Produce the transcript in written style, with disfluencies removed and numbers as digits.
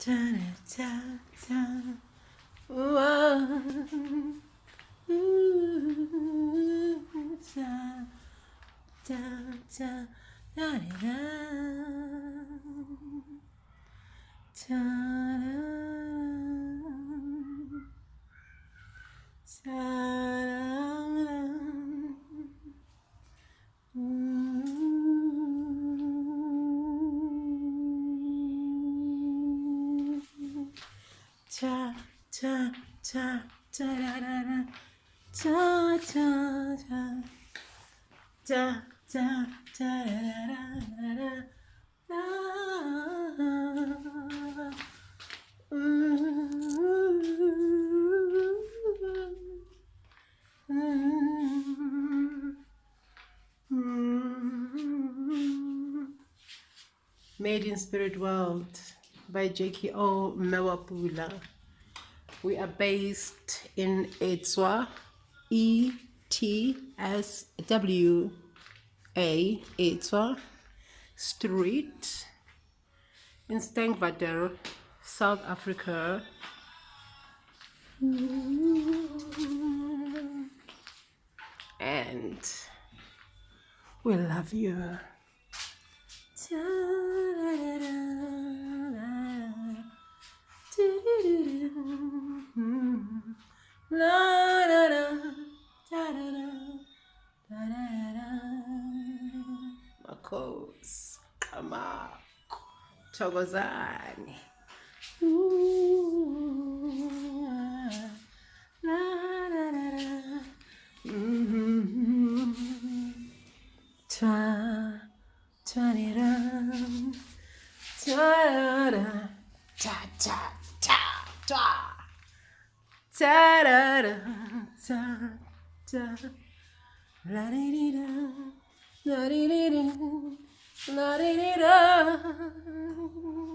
ta ta ta. Whoa. Ooh, ta ta ta da da ta ta ta ta ta da da da ta ta ta ta ta ta da da da Made in Spirit World by Jacky Oh. We are based in Etswa, Etswa Street in STINKWATER, South Africa. And we love you. Makos, Kama, Chogozani. La di di da, la di di da, la di di da.